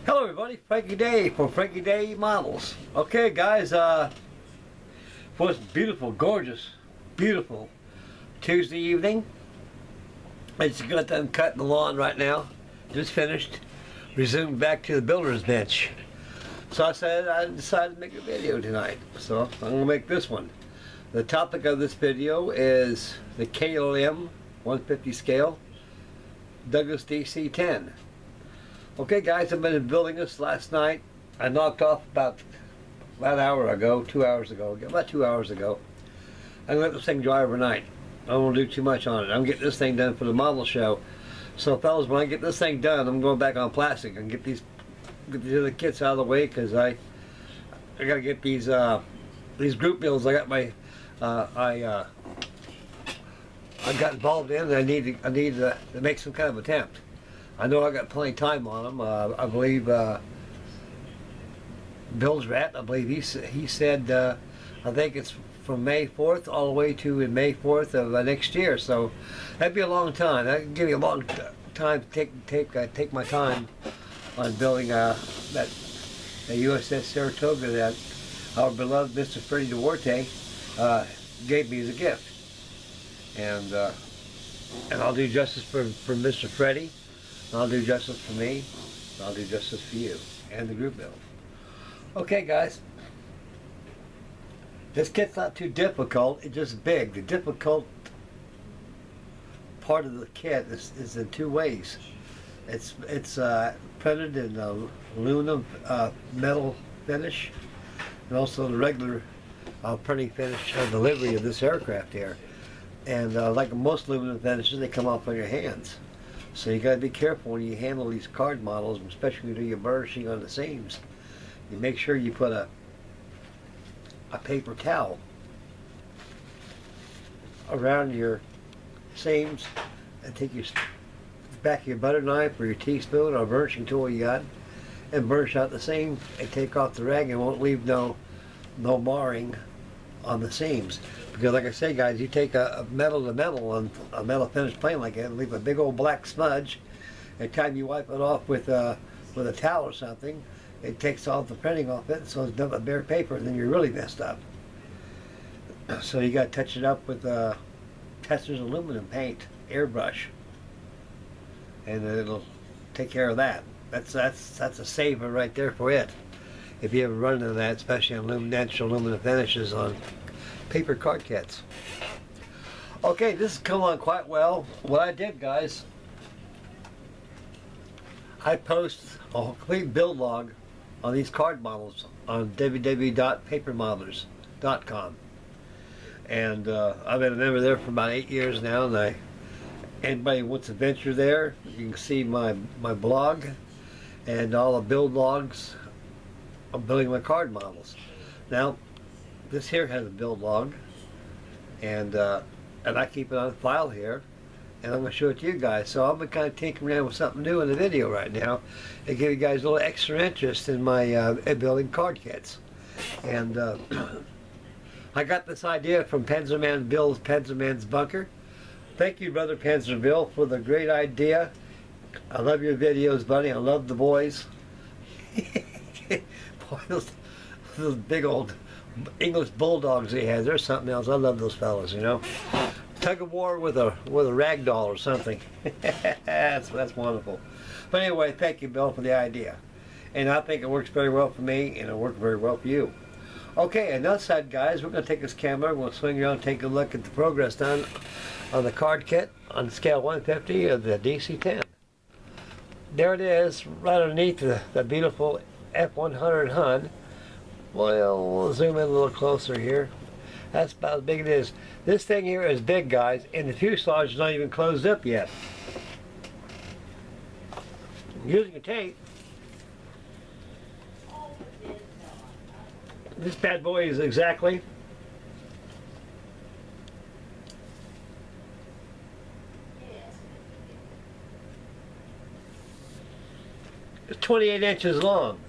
Hello everybody, Frankie Day for Frankie Day Models. Okay guys, for this beautiful, gorgeous, beautiful Tuesday evening, I just got done cutting the lawn right now, just finished, resumed back to the builder's bench. So I decided to make a video tonight, so I'm going to make this one. The topic of this video is the KLM 150 scale Douglas DC-10. Okay guys, I've been building this last night. I knocked off about an hour ago, 2 hours ago, about 2 hours ago. I'm going to let this thing dry overnight. I don't want to do too much on it. I'm getting this thing done for the model show. So fellas, when I get this thing done, I'm going back on plastic and get these other kits out of the way, because I got to get these group builds. I got my I got involved in, and I need to make some kind of attempt. I know I got plenty of time on them. I believe Bill's Rat, I believe he said, I think it's from May 4th all the way to May 4th of next year. So that'd be a long time. That could give me a long time to take my time on building that USS Saratoga that our beloved Mr. Freddie Duarte gave me as a gift. And I'll do justice for Mr. Freddie. I'll do justice for me, I'll do justice for you, and the group build. Okay guys, this kit's not too difficult, it's just big. The difficult part of the kit is in two ways. It's printed in aluminum metal finish, and also the regular printing finish of the livery of this aircraft here. And like most aluminum finishes, they come off on your hands. So you got to be careful when you handle these card models, especially when you do your burnishing on the seams. You make sure you put a paper towel around your seams, and take your back of your butter knife or your teaspoon or burnishing tool you got, and burnish out the seam and take off the rag, and won't leave no marring on the seams. Because like I say guys, you take a metal to metal on a metal finished plane like that and leave a big old black smudge. Every time you wipe it off with a towel or something, it takes all the printing off it, so it's nothing but bare paper, and then you're really messed up. So you got to touch it up with Testor's aluminum paint, airbrush, and it'll take care of that. That's a saver right there for it. If you ever run into that, especially on natural aluminum finishes on paper card kits. Okay, this has come on quite well. What I did, guys, I post a complete build log on these card models on www.papermodelers.com, and I've been a member there for about 8 years now. And anybody who wants to venture there, you can see my blog and all the build logs of building my card models. Now, this here has a build log, and I keep it on file here, and I'm going to show it to you guys. So I'm kind of tinkering around with something new in the video right now to give you guys a little extra interest in my building card kits. And I got this idea from Panzerman Bill's Panzerman's Bunker. Thank you, brother Panzerville, for the great idea. I love your videos, buddy. I love the boys. Boy, those big old English bulldogs he has, they're something else. I love those fellas, you know. Tug of war with a rag doll or something. that's wonderful. But anyway, thank you, Bill, for the idea. And I think it works very well for me, and it'll work very well for you. Okay, and that side, guys, we're going to take this camera, we'll swing around and take a look at the progress done on the card kit on scale 150 of the DC-10. There it is, right underneath the beautiful F100 Hun. Well, we'll zoom in a little closer here. That's about as big as it is. This thing here is big, guys, and the fuselage is not even closed up yet. I'm using a tape. This bad boy is exactly 28 inches long,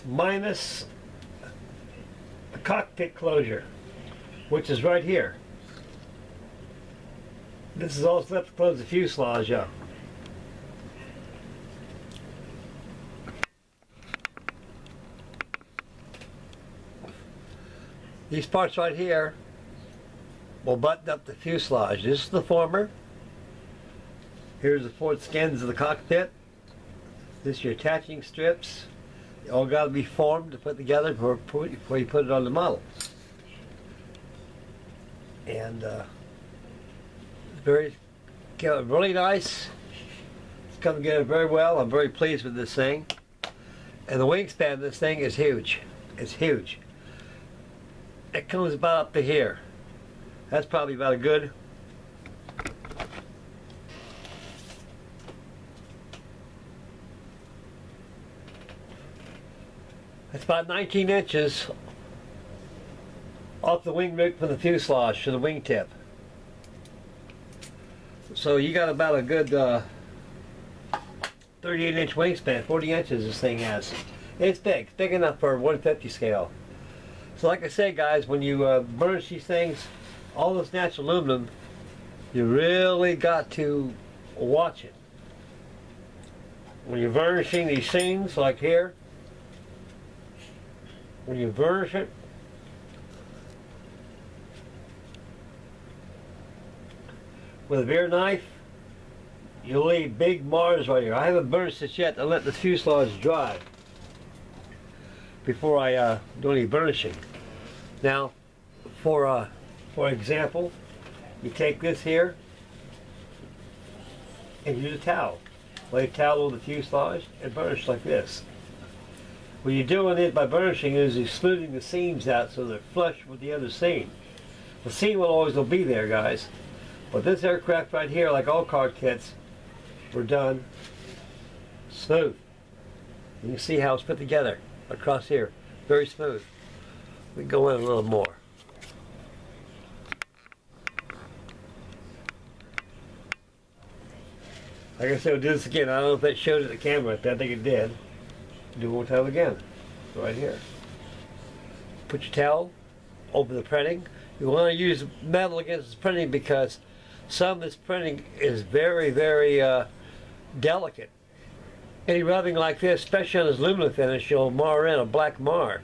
minus the cockpit closure, which is right here. This is also left to close the fuselage up. These parts right here will button up the fuselage. This is the former. Here's the 4 skins of the cockpit. This is your attaching strips. They all got to be formed to put together before you put it on the model. And really nice. It's come together very well. I'm very pleased with this thing. And the wingspan of this thing is huge. It's huge. It comes about up to here. That's probably about a good It's about 19 inches off the wing root from the fuselage to the wingtip. So you got about a good 38-inch wingspan, 40 inches this thing has. It's big enough for a 150 scale. So like I say, guys, when you burnish these things, all this natural aluminum, you really got to watch it. When you're burnishing these things, like here, when you burnish it, with a beer knife, you'll leave big mars right here. I haven't burnished this yet. I let the fuselage dry before I do any burnishing. Now, for example, you take this here and use a towel. Lay a towel over the fuselage and burnish like this. What you're doing it by burnishing is you're smoothing the seams out so they're flush with the other seam. The seam will be there, guys. But this aircraft right here, like all car kits, were done smooth. You can see how it's put together across here. Very smooth. We go in a little more. Like I said, we'll do this again. I don't know if that showed it at the camera. I think it did. Do it one time again. Right here. Put your towel over the printing. You want to use metal against this printing because some of this printing is very, very delicate. Any rubbing like this, especially on this aluminum finish, you'll mar in a black mar.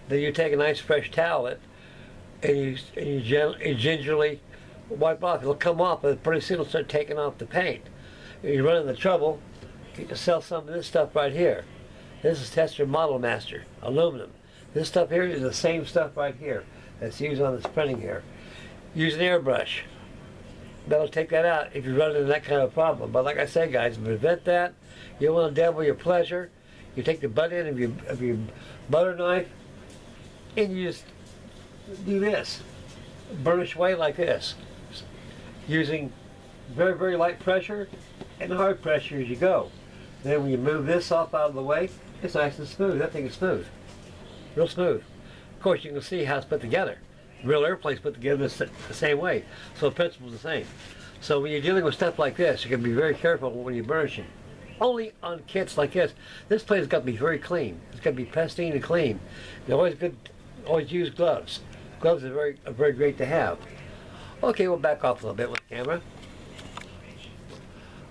Then you take a nice fresh towel and you gingerly wipe off. It'll come off, but pretty soon it'll start taking off the paint. You run into trouble, you can sell some of this stuff right here. This is Tester Model Master, aluminum. This stuff here is the same stuff right here that's used on this printing here. Use an airbrush. That'll take that out if you run into that kind of problem. But like I said, guys, to prevent that, you don't want to dabble your pleasure. You take the butt end of your butter knife and you just do this. Burnish away like this. Using very, very light pressure and hard pressure as you go. Then when you move this off out of the way, it's nice and smooth. That thing is smooth. Real smooth. Of course, you can see how it's put together. Real airplanes put together the same way. So the principle's the same. So when you're dealing with stuff like this, you can be very careful when you're burnishing. Only on kits like this. This plane's got to be very clean. It's got to be pristine and clean. They're always good. Always use gloves. Gloves are very great to have. Okay, we'll back off a little bit with the camera.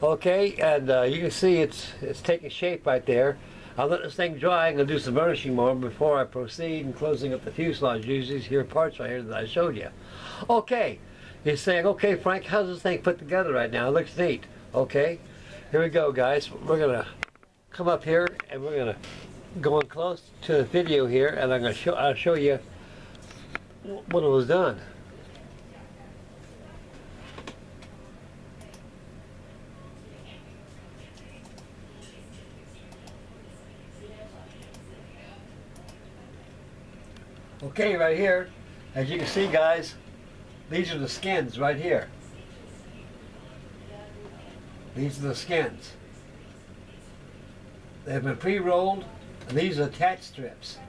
Okay, and you can see it's taking shape right there. I'll let this thing dry and I'll do some burnishing more before I proceed in closing up the fuselage. Use these here parts right here that I showed you. Okay, you're saying, okay, Frank, how's this thing put together right now? It looks neat. Okay, here we go, guys. We're gonna come up here and we're gonna go in close to the video here, and I'll show you what it was done. Okay, right here, as you can see, guys, these are the skins right here. These are the skins. They've been pre-rolled, and these are attach strips.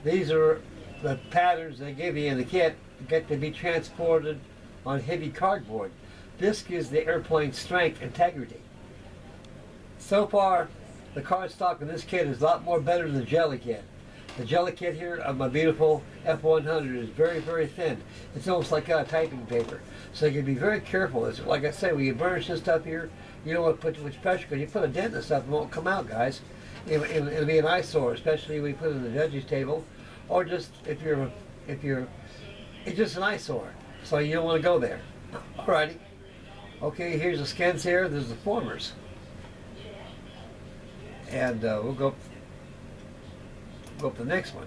These are the patterns they give you in the kit to get to be transported on heavy cardboard. This gives the airplane strength, integrity. So far, the cardstock in this kit is a lot more better than the jelly kit. The jelly kit here of my beautiful F100 is very, very thin. It's almost like typing paper. So you can be very careful. It's, like I said, when you burnish this stuff here, you don't want to put too much pressure because you put a dent in this stuff, it won't come out, guys. It'll be an eyesore, especially when you put it in the judge's table, or just if you're it's just an eyesore, so you don't want to go there. Alrighty. Okay, here's the skins here. There's the formers, and we'll go up the next one.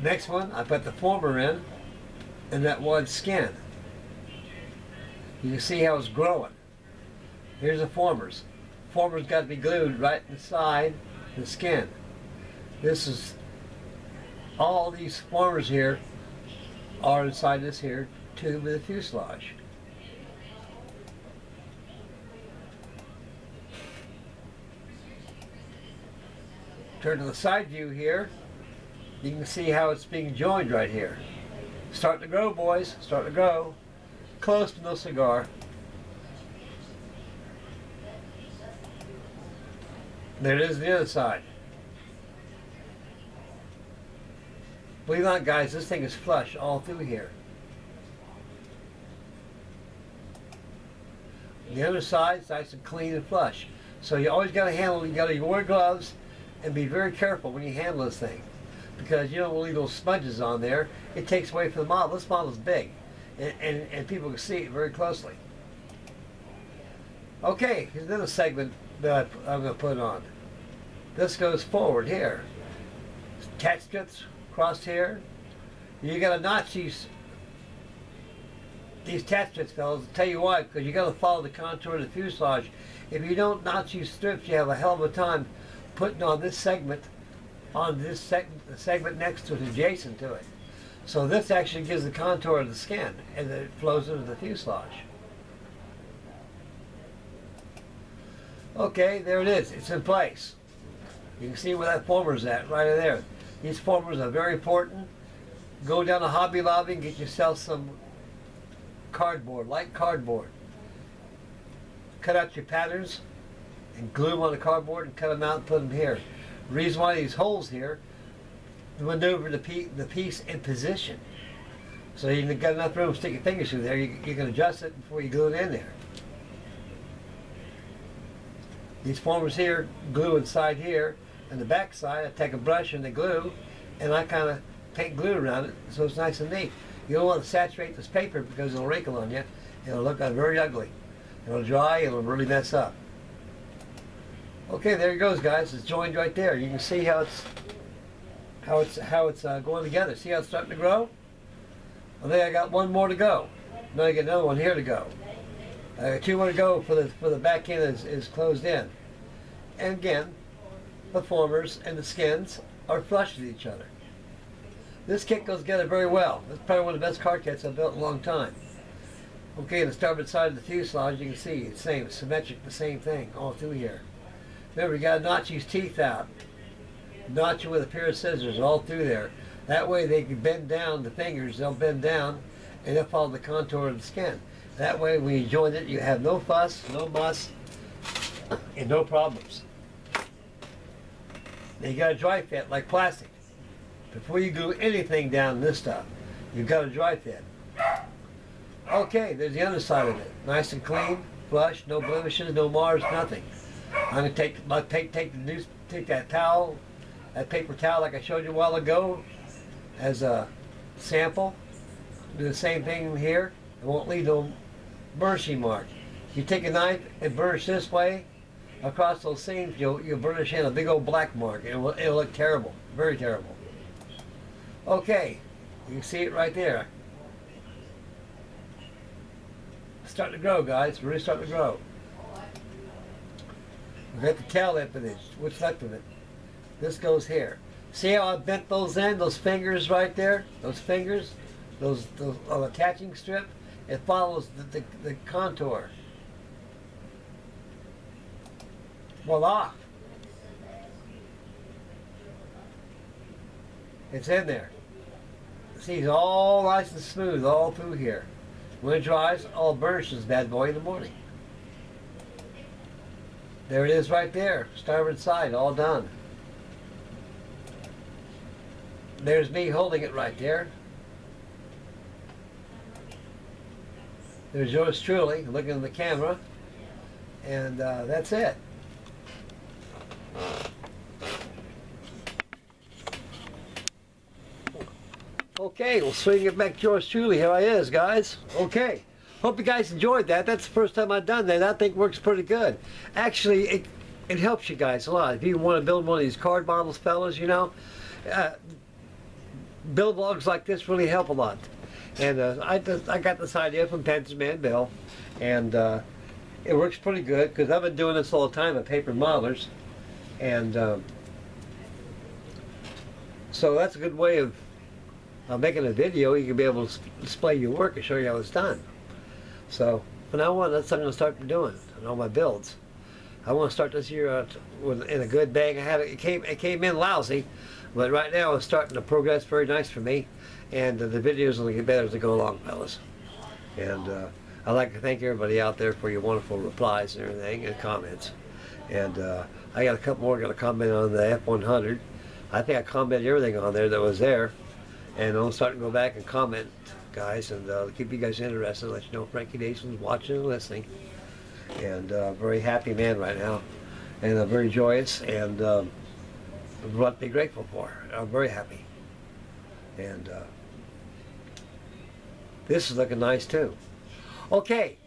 Next one, I put the former in, and that one skin. You can see how it's growing. Here's the formers. Formers got to be glued right inside the skin. This is all these formers here are inside this here tube of the fuselage. Turn to the side view here. You can see how it's being joined right here. Starting to grow, boys. Starting to grow. Close but no cigar. There it is on the other side. Believe it or not, guys, this thing is flush all through here. The other side's nice and clean and flush. So you always got to handle, you got to wear gloves and be very careful when you handle this thing, because you don't leave those sponges on there. It takes away from the model. This model's big, and people can see it very closely. Okay, here's another segment that I'm going to put on. This goes forward here. Attach strips across here. You got to notch these attach strips, fellas. I'll tell you why, because you got to follow the contour of the fuselage. If you don't notch these strips, you have a hell of a time putting on this segment, the segment next to it, adjacent to it. So this actually gives the contour of the skin, and it flows into the fuselage. Okay, there it is. It's in place. You can see where that former's at, right in there. These formers are very important. Go down to Hobby Lobby and get yourself some cardboard, light cardboard. Cut out your patterns and glue them on the cardboard and cut them out and put them here. The reason why these holes here, maneuver the piece in position. So you've got enough room to stick your fingers through there. You can adjust it before you glue it in there. These formers here glue inside here, and the back side I take a brush and the glue, and I kind of paint glue around it so it's nice and neat. You don't want to saturate this paper because it'll wrinkle on you. It'll look very ugly. It'll dry, it'll really mess up. Okay, there it goes, guys. It's joined right there. You can see how it's going together. See how it's starting to grow? I think I got one more to go. Now I get another one here to go. I got two more to go for the back end is closed in. And again, the formers and the skins are flush with each other. This kit goes together very well. It's probably one of the best car kits I've built in a long time. Okay, the starboard side of the fuselage, you can see it's same, symmetric, the same thing all through here. Remember, you got to notch these teeth out. Notch it with a pair of scissors all through there. That way they can bend down the fingers, they'll bend down, and they'll follow the contour of the skin. That way when you join it, you have no fuss, no muss, and no problems. Now you got to dry fit like plastic. Before you glue anything down this stuff, you've got to dry fit. Okay, there's the other side of it. Nice and clean, flush, no blemishes, no mars, nothing. I'm going to take that towel, that paper towel like I showed you a while ago, as a sample. Do the same thing here. It won't leave no burnishing mark. You take a knife and burnish this way across those seams, you'll burnish in a big old black mark. It'll look terrible, very terrible. Okay, you can see it right there. It's starting to grow, guys. It's really starting to grow. We've got the tail impetus, what's left of it. This goes here. See how I bent those in, those fingers right there? Those fingers, those attaching strip? It follows the contour. Voila! It's in there. See, it's all nice and smooth all through here. When it dries, all burnishes bad boy in the morning. There it is right there, starboard side, all done. There's me holding it right there. There's yours truly, looking at the camera. And that's it. Okay, we'll swing it back to yours truly. Here I is, guys. Okay. Hope you guys enjoyed that. That's the first time I've done that. I think works pretty good. Actually, it helps you guys a lot. If you want to build one of these card models, fellas, you know, build logs like this really help a lot. And I got this idea from Pence's Man Bill, and it works pretty good because I've been doing this all the time with paper modelers, and so that's a good way of making a video. You can be able to display your work and show you how it's done. So from now on, that's what I'm going to start doing on all my builds. I want to start this year out in a good bang. It came in lousy, but right now it's starting to progress very nice for me, and the videos will get better as they go along, fellas. And I'd like to thank everybody out there for your wonderful replies and everything and comments. And I got a couple more going to comment on the F100. I think I commented everything on there that was there, and I'm starting to go back and comment, guys, and keep you guys interested. Let you know Frankie Nason's watching and listening. And very happy man right now, and very joyous, and what to be grateful for. I'm very happy, and this is looking nice too. Okay,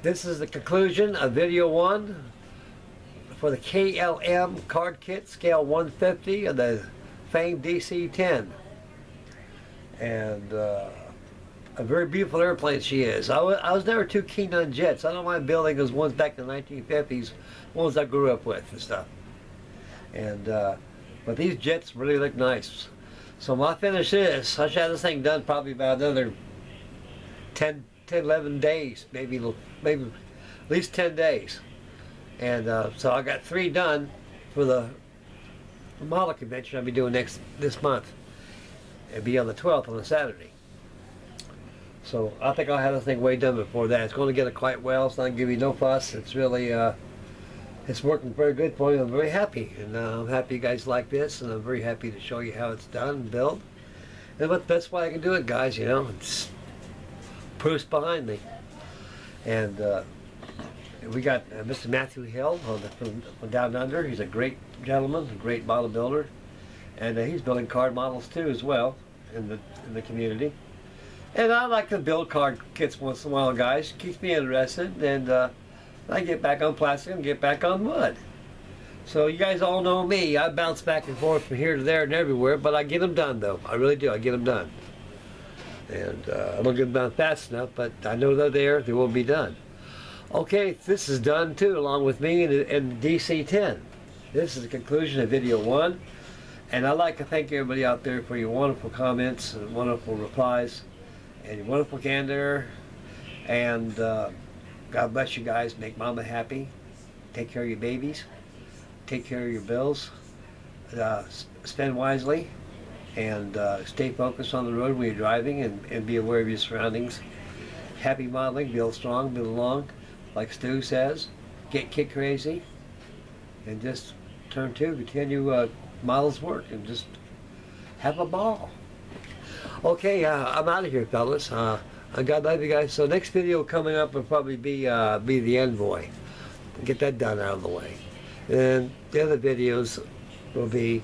this is the conclusion of video 1 for the KLM card kit, scale 150 of the famed DC-10, and a very beautiful airplane she is. I was never too keen on jets. I don't mind building those ones back in the 1950s, ones I grew up with and stuff. And but these jets really look nice. So when I finish this, I should have this thing done probably about another 10, 11 days, maybe at least 10 days. And so I got 3 done for the model convention I'll be doing this month. It'll be on the 12th on a Saturday. So I think I'll have this thing way done before that. It's going to get it quite well. It's not going to give you no fuss. It's really, it's working very good for you. I'm very happy. And I'm happy you guys like this. And I'm very happy to show you how it's done and built. And what's the best way I can do it, guys, you know. It's proofs behind me. And we got Mr. Matthew Hill from Down Under. He's a great gentleman, a great model builder. And he's building card models too as well in the community. And I like to build card kits once in a while, guys. It keeps me interested, and I get back on plastic and get back on wood. So you guys all know me. I bounce back and forth from here to there and everywhere, but I get them done, though. I really do. I get them done. And I don't get them done fast enough, but I know they're there. They will be done. Okay, this is done, too, along with me and DC-10. This is the conclusion of video 1. And I'd like to thank everybody out there for your wonderful comments and wonderful replies and your wonderful candor, and God bless you guys. Make mama happy. Take care of your babies. Take care of your bills. Spend wisely, and stay focused on the road when you're driving, and be aware of your surroundings. Happy modeling. Build strong. Build long. Like Stu says, get kid crazy, and just turn to continue models work and just have a ball. Okay, I'm out of here, fellas. God love you guys. So next video coming up will probably be the Envoy. Get that done out of the way. And the other videos will be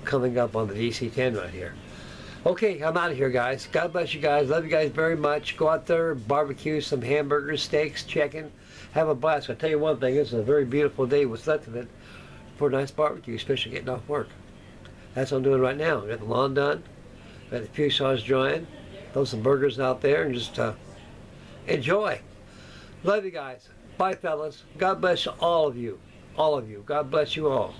coming up on the DC-10 right here. Okay, I'm out of here, guys. God bless you guys. Love you guys very much. Go out there, barbecue some hamburgers, steaks, chicken. Have a blast. I'll tell you one thing. This is a very beautiful day. What's left of it for a nice barbecue, especially getting off work. That's what I'm doing right now. Got the lawn done. Got the fuselage drying. Throw some burgers out there and just enjoy. Love you guys. Bye, fellas. God bless all of you. All of you. God bless you all.